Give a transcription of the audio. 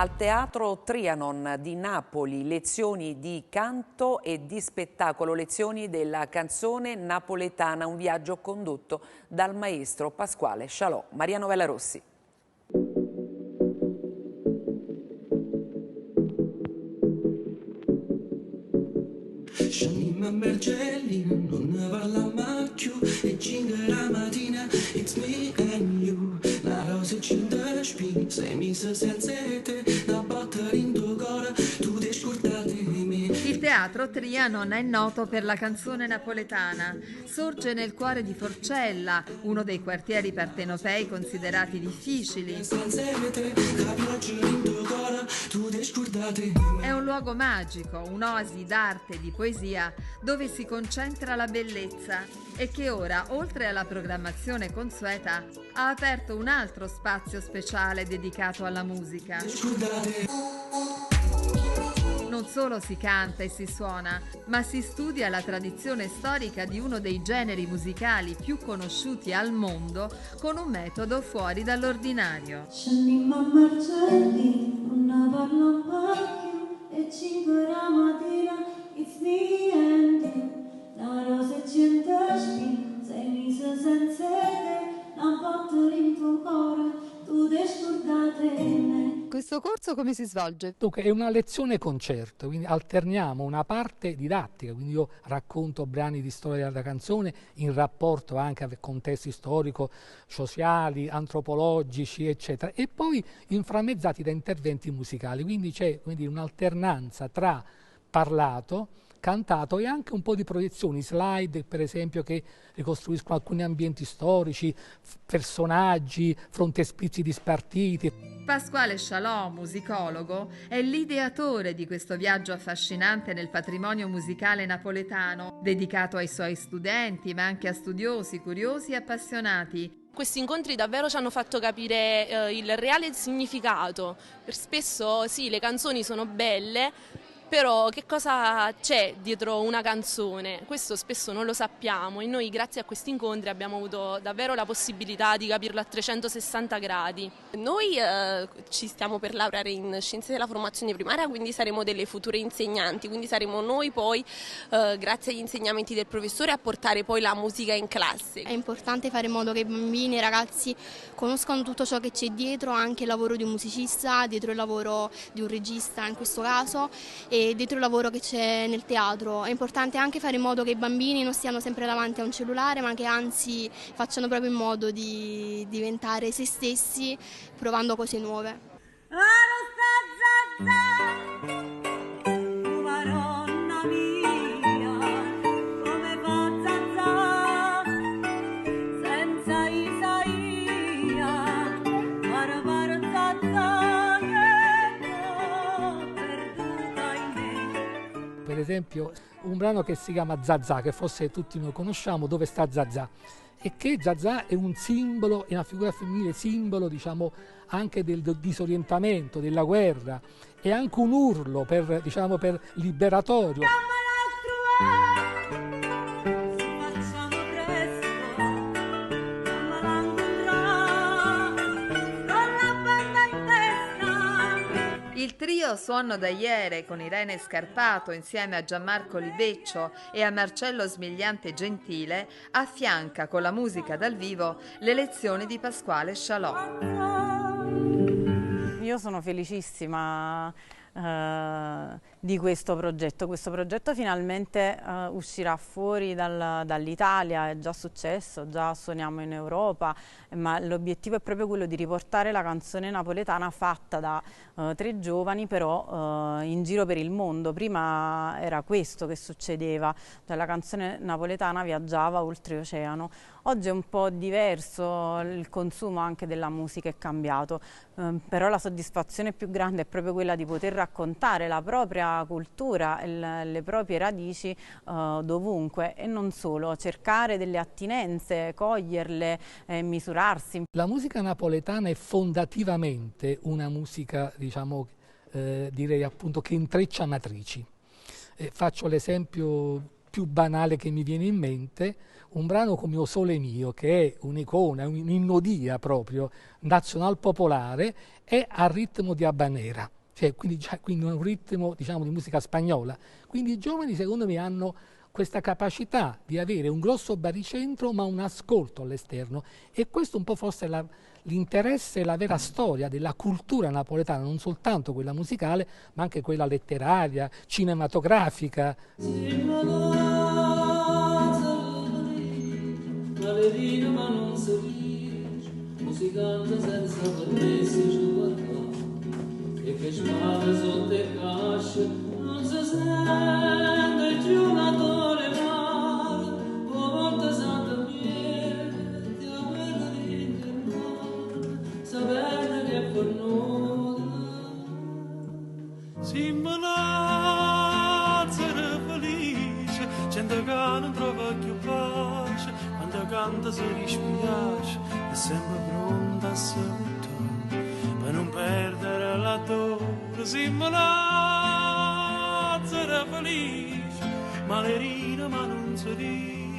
Al Teatro Trianon di Napoli, lezioni di canto e di spettacolo, lezioni della canzone napoletana, un viaggio condotto dal maestro Pasquale Scialò. Maria Novella Rossi. Scianima Mergellina, non ne parla mai più. E 5 la mattina, it's me and you. La rosa e 5 spine, 6 mesi senza te. La botta in tuo cuore, tu ti scordate di me. Il Teatro Trianon è noto per la canzone napoletana. Sorge nel cuore di Forcella, uno dei quartieri partenopei considerati difficili. È un luogo magico, un'oasi d'arte e di poesia dove si concentra la bellezza e che ora, oltre alla programmazione consueta, ha aperto un altro spazio speciale dedicato alla musica. Non solo si canta e si suona, ma si studia la tradizione storica di uno dei generi musicali più conosciuti al mondo con un metodo fuori dall'ordinario. Scianima Marcelli, non ne parla mai più, e 5 la mattina, it's me and you. La rosa e 100 spine, 6 mesi senza te, la botta in tuo cuore, tu ti scordate me. Questo corso come si svolge? Dunque, è una lezione concerto, quindi alterniamo una parte didattica, quindi io racconto brani di storia della canzone in rapporto anche a contesti storico-sociali, antropologici, eccetera, e poi inframmezzati da interventi musicali, quindi c'è un'alternanza tra parlato, cantato e anche un po' di proiezioni, slide per esempio che ricostruiscono alcuni ambienti storici, personaggi, frontespizi dispartiti. Pasquale Scialò, musicologo, è l'ideatore di questo viaggio affascinante nel patrimonio musicale napoletano, dedicato ai suoi studenti, ma anche a studiosi, curiosi e appassionati. Questi incontri davvero ci hanno fatto capire il reale significato. Spesso sì, le canzoni sono belle, però che cosa c'è dietro una canzone? Questo spesso non lo sappiamo e noi grazie a questi incontri abbiamo avuto davvero la possibilità di capirlo a 360 gradi. Noi ci stiamo per laureare in scienze della formazione primaria, quindi saremo delle future insegnanti, quindi saremo noi poi, grazie agli insegnamenti del professore, a portare poi la musica in classe. È importante fare in modo che i bambini e i ragazzi conoscano tutto ciò che c'è dietro, anche il lavoro di un musicista, dietro il lavoro di un regista in questo caso, e dietro il lavoro che c'è nel teatro. È importante anche fare in modo che i bambini non stiano sempre davanti a un cellulare, ma che anzi facciano proprio in modo di diventare se stessi, provando cose nuove. Per esempio un brano che si chiama Zazà, che forse tutti noi conosciamo, Dove sta Zazà, e che Zazà è un simbolo, è una figura femminile simbolo, diciamo, anche del disorientamento, della guerra, e anche un urlo per liberatorio. Il trio Suono da Iere con Irene Scarpato insieme a Gianmarco Liveccio e a Marcello Smigliante Gentile affianca con la musica dal vivo le lezioni di Pasquale Scialò. Io sono felicissima di questo progetto. Questo progetto finalmente uscirà fuori dall'Italia, è già successo, già suoniamo in Europa, ma l'obiettivo è proprio quello di riportare la canzone napoletana fatta da 3 giovani, però in giro per il mondo. Prima era questo che succedeva, cioè la canzone napoletana viaggiava oltreoceano. Oggi è un po' diverso, il consumo anche della musica è cambiato, però la soddisfazione più grande è proprio quella di poter raccontare la propria cultura, le proprie radici dovunque, e non solo, cercare delle attinenze, coglierle, misurarsi. La musica napoletana è fondativamente una musica, direi appunto, che intreccia matrici. Faccio l'esempio più banale che mi viene in mente, un brano come O Sole Mio, che è un'icona, un'innodia proprio, nazional popolare, è a ritmo di habanera, cioè quindi un ritmo, diciamo, di musica spagnola. Quindi i giovani, secondo me, hanno questa capacità di avere un grosso baricentro ma un ascolto all'esterno, e questo un po' forse è l'interesse e la vera storia della cultura napoletana, non soltanto quella musicale ma anche quella letteraria, cinematografica. Maledina ma non si dice, musicante senza permessi ci guardare, e che spade sotto le casce non si sente più una tole male, o volte santa miele, ti avete l'interno, sapete che per noi si malazzare felice, gente che non trova più pace, quando canta si dispiace, è sempre pronta a salutare, per non perdere la dose, si malazzare felice, malerina ma non si dice.